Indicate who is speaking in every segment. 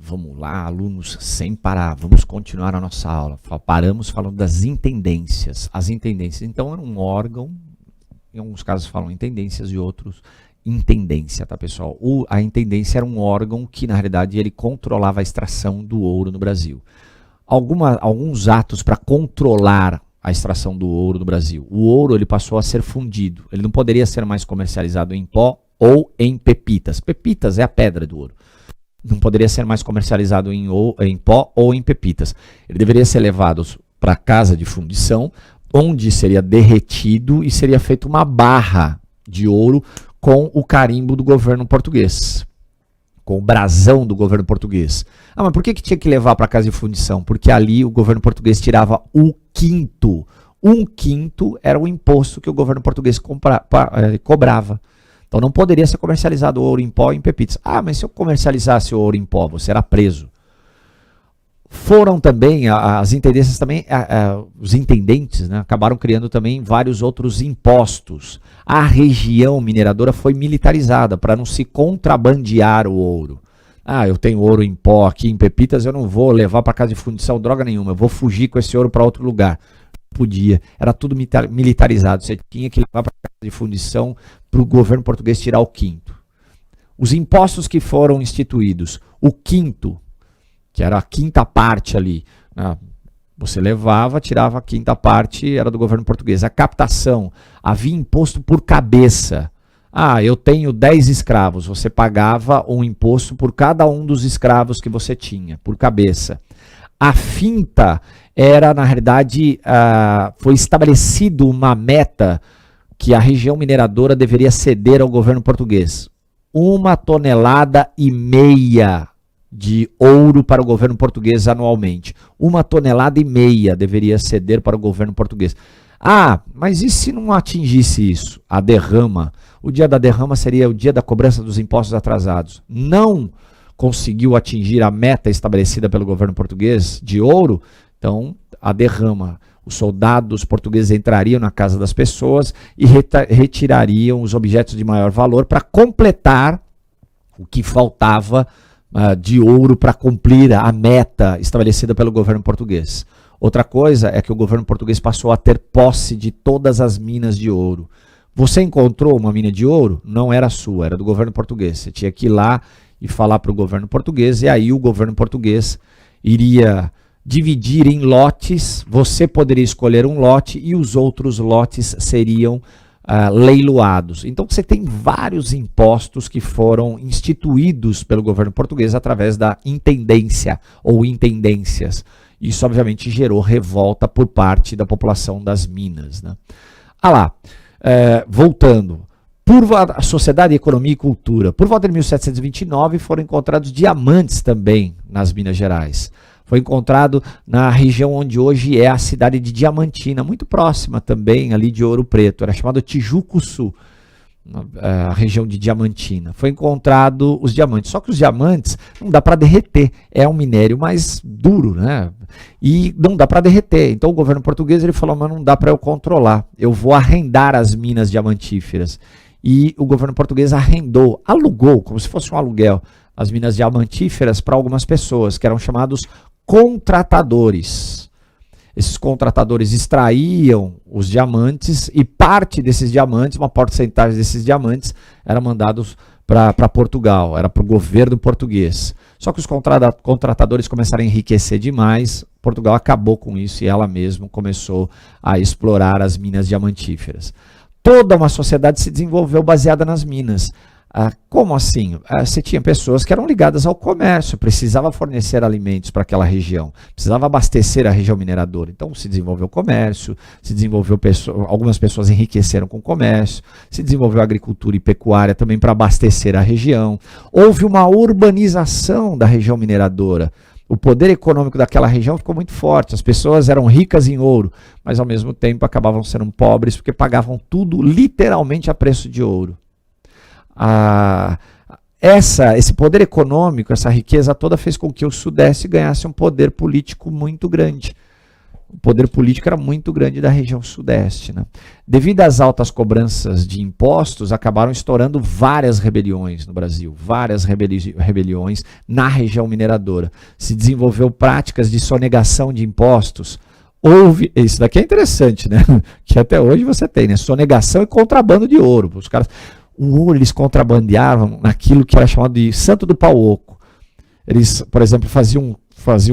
Speaker 1: Vamos lá, alunos, sem parar, vamos continuar a nossa aula. Paramos falando das intendências. As intendências, então, era um órgão, em alguns casos falam intendências e outros intendência, tá, pessoal? A intendência era um órgão que, na realidade, ele controlava a extração do ouro no Brasil. Alguns atos para controlar a extração do ouro no Brasil. O ouro ele passou a ser fundido. Ele não poderia ser mais comercializado em pó ou em pepitas. Pepitas é a pedra do ouro. Não poderia ser mais comercializado em pó ou em pepitas. Ele deveria ser levado para a casa de fundição, onde seria derretido e seria feita uma barra de ouro com o carimbo do governo português, com o brasão do governo português. Ah, mas por que tinha que levar para a casa de fundição? Porque ali o governo português tirava o quinto. Um quinto era o imposto que o governo português cobrava. Então não poderia ser comercializado ouro em pó e em pepitas. Ah, mas se eu comercializasse o ouro em pó, você era preso. Foram também, as intendências também, os intendentes, né, acabaram criando também vários outros impostos. A região mineradora foi militarizada para não se contrabandear o ouro. Ah, eu tenho ouro em pó aqui, em pepitas, eu não vou levar para casa de fundição droga nenhuma, eu vou fugir com esse ouro para outro lugar. Não podia, era tudo militarizado, você tinha que levar para casa de fundição para o governo português tirar o quinto. Os impostos que foram instituídos, o quinto, que era a quinta parte ali, né? Você levava, tirava a quinta parte, era do governo português. A captação, havia imposto por cabeça. Ah, eu tenho 10 escravos, você pagava um imposto por cada um dos escravos que você tinha, por cabeça. A finta era, na realidade, foi estabelecido uma meta que a região mineradora deveria ceder ao governo português. 1,5 toneladas de ouro para o governo português anualmente. 1,5 toneladas deveria ceder para o governo português. Ah, mas e se não atingisse isso? A derrama. O dia da derrama seria o dia da cobrança dos impostos atrasados. Não conseguiu atingir a meta estabelecida pelo governo português de ouro, então a derrama. Os soldados portugueses entrariam na casa das pessoas e retirariam os objetos de maior valor para completar o que faltava de ouro para cumprir a meta estabelecida pelo governo português. Outra coisa é que o governo português passou a ter posse de todas as minas de ouro. Você encontrou uma mina de ouro? Não era sua, era do governo português. Você tinha que ir lá e falar para o governo português, e aí o governo português iria dividir em lotes, você poderia escolher um lote e os outros lotes seriam leiloados. Então você tem vários impostos que foram instituídos pelo governo português através da intendência ou intendências. Isso obviamente gerou revolta por parte da população das minas, né? Voltando, por a Sociedade de Economia e Cultura, por volta de 1729 foram encontrados diamantes também nas Minas Gerais. Foi encontrado na região onde hoje é a cidade de Diamantina, muito próxima também ali de Ouro Preto, era chamado Tijucuçu, a região de Diamantina. Foi encontrado os diamantes, só que os diamantes não dá para derreter, é um minério mais duro, né? E não dá para derreter. Então o governo português ele falou, mas não dá para eu controlar, eu vou arrendar as minas diamantíferas. E o governo português alugou, como se fosse um aluguel, as minas diamantíferas para algumas pessoas, que eram chamados contratadores. Esses contratadores extraíam os diamantes e parte desses diamantes, uma porcentagem desses diamantes, era mandados para Portugal, era para o governo português. Só que os contratadores começaram a enriquecer demais, Portugal acabou com isso e ela mesma começou a explorar as minas diamantíferas. Toda uma sociedade se desenvolveu baseada nas minas. Como assim? Você tinha pessoas que eram ligadas ao comércio, precisava fornecer alimentos para aquela região, precisava abastecer a região mineradora. Então se desenvolveu o comércio, algumas pessoas enriqueceram com o comércio, se desenvolveu a agricultura e pecuária também para abastecer a região. Houve uma urbanização da região mineradora. O poder econômico daquela região ficou muito forte, as pessoas eram ricas em ouro, mas ao mesmo tempo acabavam sendo pobres porque pagavam tudo literalmente a preço de ouro. Esse poder econômico, essa riqueza toda fez com que o Sudeste ganhasse um poder político muito grande. o poder político era muito grande da região sudeste, né? Devido às altas cobranças de impostos, acabaram estourando várias rebeliões no Brasil, várias rebeliões na região mineradora. Se desenvolveu práticas de sonegação de impostos. Isso daqui é interessante, né? Que até hoje você tem, né? Sonegação e contrabando de ouro. Os caras, o ouro eles contrabandeavam naquilo que era chamado de santo do pau oco. Eles, por exemplo, faziam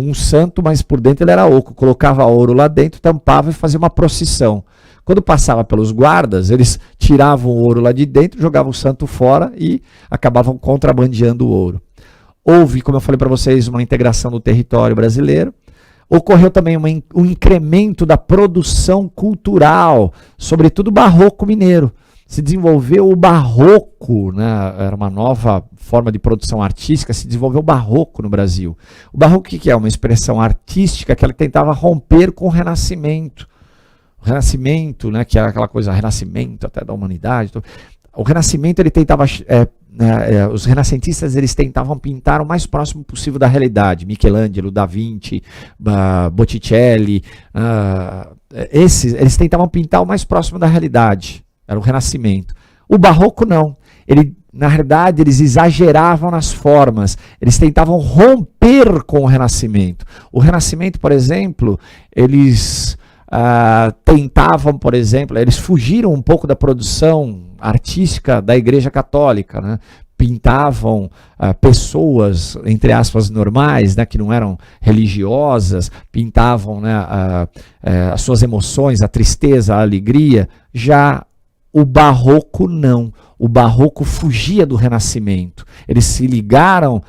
Speaker 1: um santo, mas por dentro ele era oco. Colocava ouro lá dentro, tampava e fazia uma procissão. Quando passava pelos guardas, eles tiravam o ouro lá de dentro, jogavam o santo fora e acabavam contrabandeando o ouro. Houve, como eu falei para vocês, uma integração do território brasileiro. Ocorreu também um incremento da produção cultural, sobretudo barroco mineiro. Se desenvolveu o barroco, né? Era uma nova forma de produção artística, se desenvolveu o barroco no Brasil. O barroco o que é? Uma expressão artística que ela tentava romper com o Renascimento. O Renascimento, né? Que era aquela coisa, renascimento até da humanidade. O Renascimento, ele tentava... os renascentistas eles tentavam pintar o mais próximo possível da realidade. Michelangelo, Da Vinci, Botticelli, eles tentavam pintar o mais próximo da realidade. Era o Renascimento. O Barroco não. Na realidade, eles exageravam nas formas. Eles tentavam romper com o Renascimento. O Renascimento, por exemplo, eles tentavam, por exemplo, eles fugiram um pouco da produção artística da Igreja Católica, né? Pintavam pessoas, entre aspas, normais, né, que não eram religiosas, pintavam, né, as suas emoções, a tristeza, a alegria. Já o Barroco não. O Barroco fugia do Renascimento. Eles se ligaram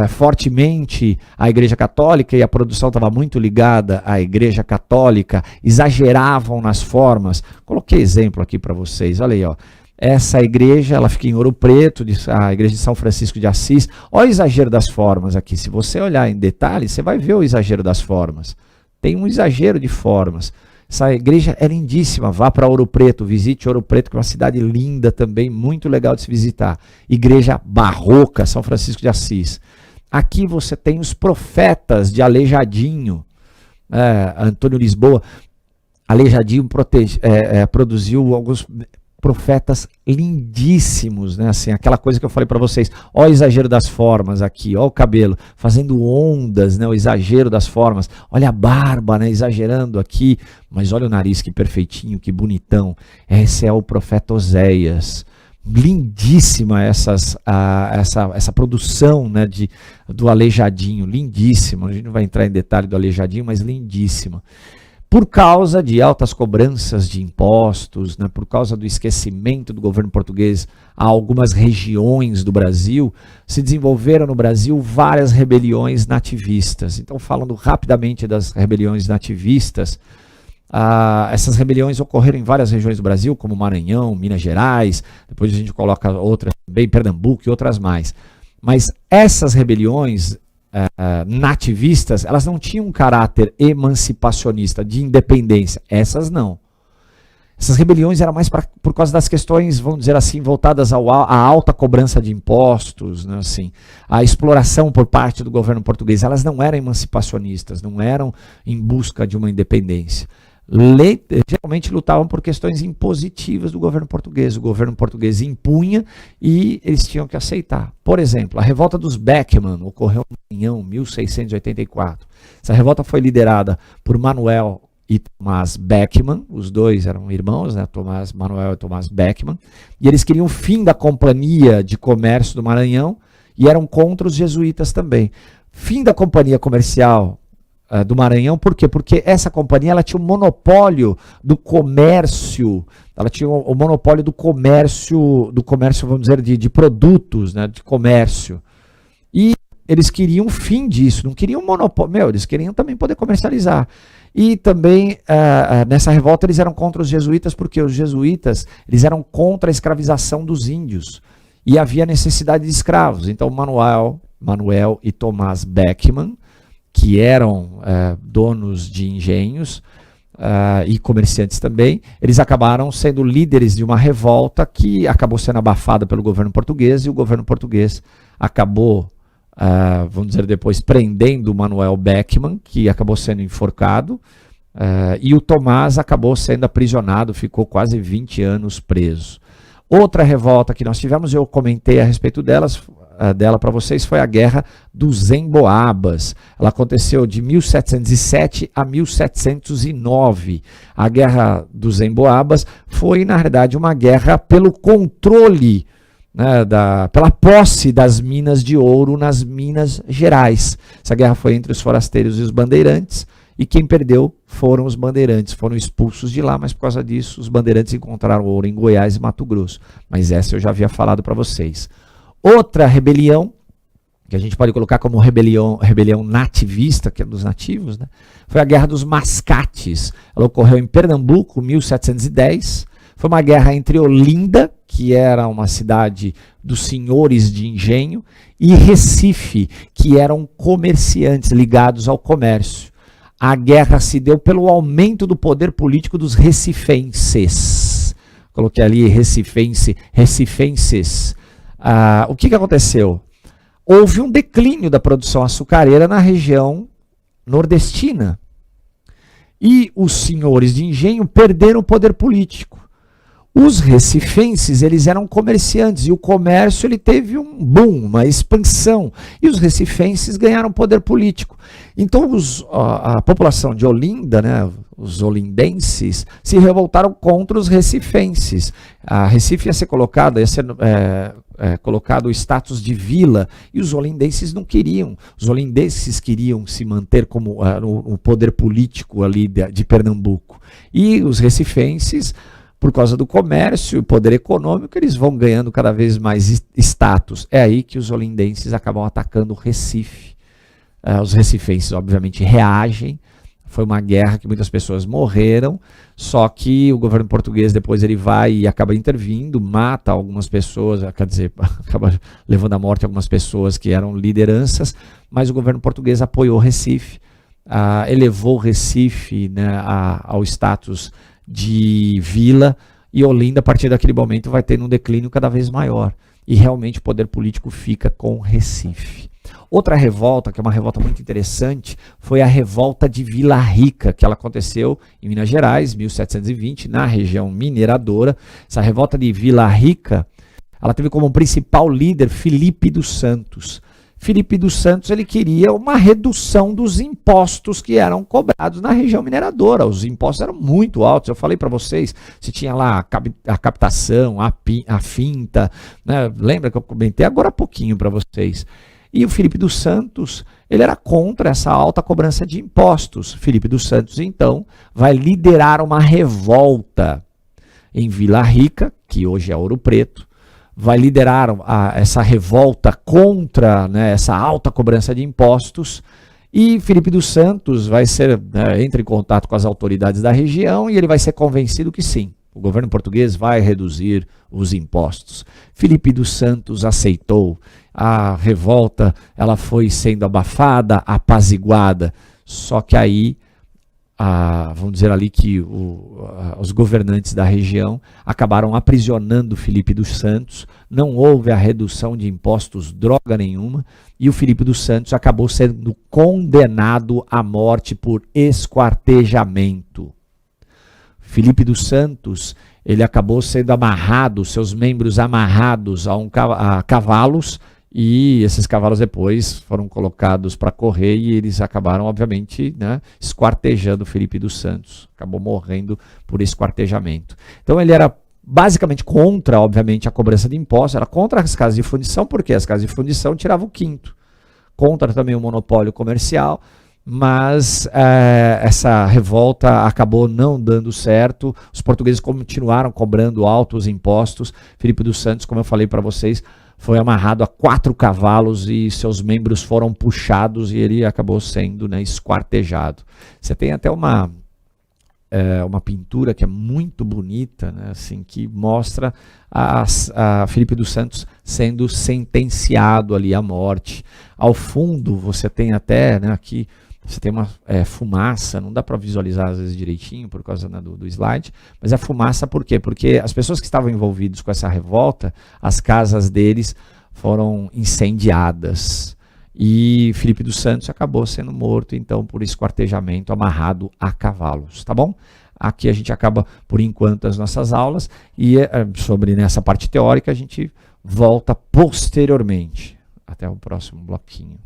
Speaker 1: fortemente à Igreja Católica e a produção estava muito ligada à Igreja Católica, exageravam nas formas. Coloquei exemplo aqui para vocês, olha aí, ó. Essa igreja, ela fica em Ouro Preto, a igreja de São Francisco de Assis. Olha o exagero das formas aqui. Se você olhar em detalhe, você vai ver o exagero das formas. Tem um exagero de formas. Essa igreja é lindíssima. Vá para Ouro Preto, visite Ouro Preto, que é uma cidade linda também, muito legal de se visitar. Igreja barroca, São Francisco de Assis. Aqui você tem os profetas de Aleijadinho. Antônio Lisboa. Aleijadinho produziu alguns profetas lindíssimos, né? Assim, aquela coisa que eu falei para vocês, ó o exagero das formas aqui, ó o cabelo, fazendo ondas, né? O exagero das formas, olha a barba, né? Exagerando aqui, mas olha o nariz que perfeitinho, que bonitão. Esse é o profeta Oséias. Lindíssima essa produção, né, do Aleijadinho, lindíssima. A gente não vai entrar em detalhe do Aleijadinho, mas lindíssima. Por causa de altas cobranças de impostos, né, por causa do esquecimento do governo português a algumas regiões do Brasil, se desenvolveram no Brasil várias rebeliões nativistas. Então, falando rapidamente das rebeliões nativistas, essas rebeliões ocorreram em várias regiões do Brasil, como Maranhão, Minas Gerais, depois a gente coloca outras também, Pernambuco e outras mais. Mas essas rebeliões nativistas, elas não tinham um caráter emancipacionista, de independência. Essas não. Essas rebeliões eram mais por causa das questões, vamos dizer assim, voltadas à alta cobrança de impostos, né, assim, a exploração por parte do governo português. Elas não eram emancipacionistas, não eram em busca de uma independência. Geralmente lutavam por questões impositivas do governo português. O governo português impunha e eles tinham que aceitar. Por exemplo, a revolta dos Beckman ocorreu em 1684. Essa revolta foi liderada por Manuel e Tomás Beckman, os dois eram irmãos, né? Manuel e Tomás Beckman, e eles queriam o fim da Companhia de Comércio do Maranhão e eram contra os jesuítas também. Fim da Companhia Comercial do Maranhão, por quê? Porque essa companhia ela tinha o monopólio do comércio, ela tinha o monopólio do comércio, vamos dizer, de produtos, né, de comércio. E eles queriam o fim disso, não queriam monopólio, eles queriam também poder comercializar. E também, nessa revolta, eles eram contra os jesuítas, porque os jesuítas eles eram contra a escravização dos índios. E havia necessidade de escravos. Então, Manuel e Tomás Beckman, que eram donos de engenhos e comerciantes também, eles acabaram sendo líderes de uma revolta que acabou sendo abafada pelo governo português, e o governo português acabou, vamos dizer depois, prendendo o Manuel Beckman, que acabou sendo enforcado, E o Tomás acabou sendo aprisionado, ficou quase 20 anos preso. Outra revolta que nós tivemos, eu comentei a respeito dela para vocês, foi a Guerra dos Emboabas. Ela aconteceu de 1707 a 1709. A Guerra dos Emboabas foi, na verdade, uma guerra pelo controle, né, pela posse das minas de ouro nas Minas Gerais. Essa guerra foi entre os forasteiros e os bandeirantes, e quem perdeu foram os bandeirantes, foram expulsos de lá, mas por causa disso os bandeirantes encontraram ouro em Goiás e Mato Grosso. Mas essa eu já havia falado para vocês. Outra rebelião, que a gente pode colocar como rebelião nativista, que é dos nativos, né, foi a Guerra dos Mascates. Ela ocorreu em Pernambuco, 1710. Foi uma guerra entre Olinda, que era uma cidade dos senhores de engenho, e Recife, que eram comerciantes ligados ao comércio. A guerra se deu pelo aumento do poder político dos recifenses. Coloquei ali recifenses. O que aconteceu? Houve um declínio da produção açucareira na região nordestina. E os senhores de engenho perderam o poder político. Os recifenses, eles eram comerciantes, e o comércio ele teve um boom, uma expansão, e os recifenses ganharam poder político. Então a população de Olinda, né, os olindenses, se revoltaram contra os recifenses. A Recife ia ser colocado o status de vila, e os olindenses não queriam. Os olindenses queriam se manter como o poder político ali de Pernambuco. E os recifenses, por causa do comércio e poder econômico, eles vão ganhando cada vez mais status. É aí que os olindenses acabam atacando o Recife. Os recifenses, obviamente, reagem. Foi uma guerra que muitas pessoas morreram, só que o governo português depois ele vai e acaba intervindo, mata algumas pessoas, quer dizer, acaba levando à morte algumas pessoas que eram lideranças, mas o governo português apoiou o Recife, elevou o Recife, né, ao status de vila, e Olinda, a partir daquele momento, vai tendo um declínio cada vez maior. E realmente o poder político fica com Recife. Outra revolta, que é uma revolta muito interessante, foi a revolta de Vila Rica, que ela aconteceu em Minas Gerais, 1720, na região mineradora. Essa revolta de Vila Rica, ela teve como principal líder Filipe dos Santos. Filipe dos Santos, ele queria uma redução dos impostos que eram cobrados na região mineradora. Os impostos eram muito altos. Eu falei para vocês, se tinha lá a captação, a finta, né? Lembra que eu comentei agora há pouquinho para vocês. E o Filipe dos Santos, ele era contra essa alta cobrança de impostos. Filipe dos Santos, então, vai liderar uma revolta em Vila Rica, que hoje é Ouro Preto, vai liderar essa revolta contra, né, essa alta cobrança de impostos, e Filipe dos Santos vai entra em contato com as autoridades da região e ele vai ser convencido que sim, o governo português vai reduzir os impostos. Filipe dos Santos aceitou, a revolta ela foi sendo abafada, apaziguada, só que aí vamos dizer ali que os governantes da região acabaram aprisionando Filipe dos Santos, não houve a redução de impostos, droga nenhuma, e o Filipe dos Santos acabou sendo condenado à morte por esquartejamento. Filipe dos Santos, ele acabou sendo amarrado, seus membros amarrados a cavalos, e esses cavalos depois foram colocados para correr e eles acabaram, obviamente, né, esquartejando Filipe dos Santos. Acabou morrendo por esquartejamento. Então ele era basicamente contra, obviamente, a cobrança de impostos, era contra as casas de fundição, porque as casas de fundição tiravam o quinto. Contra também o monopólio comercial, mas essa revolta acabou não dando certo. Os portugueses continuaram cobrando altos impostos. Filipe dos Santos, como eu falei para vocês, foi amarrado a 4 cavalos e seus membros foram puxados e ele acabou sendo, né, esquartejado. Você tem até uma pintura que é muito bonita, né, assim, que mostra a Filipe dos Santos sendo sentenciado ali à morte. Ao fundo você tem até, né, aqui, você tem uma fumaça, não dá para visualizar às vezes direitinho por causa, né, do slide, mas a fumaça por quê? Porque as pessoas que estavam envolvidas com essa revolta, as casas deles foram incendiadas. e Filipe dos Santos acabou sendo morto, então, por esquartejamento amarrado a cavalos, tá bom? Aqui a gente acaba, por enquanto, as nossas aulas, e sobre nessa parte teórica a gente volta posteriormente. Até o próximo bloquinho.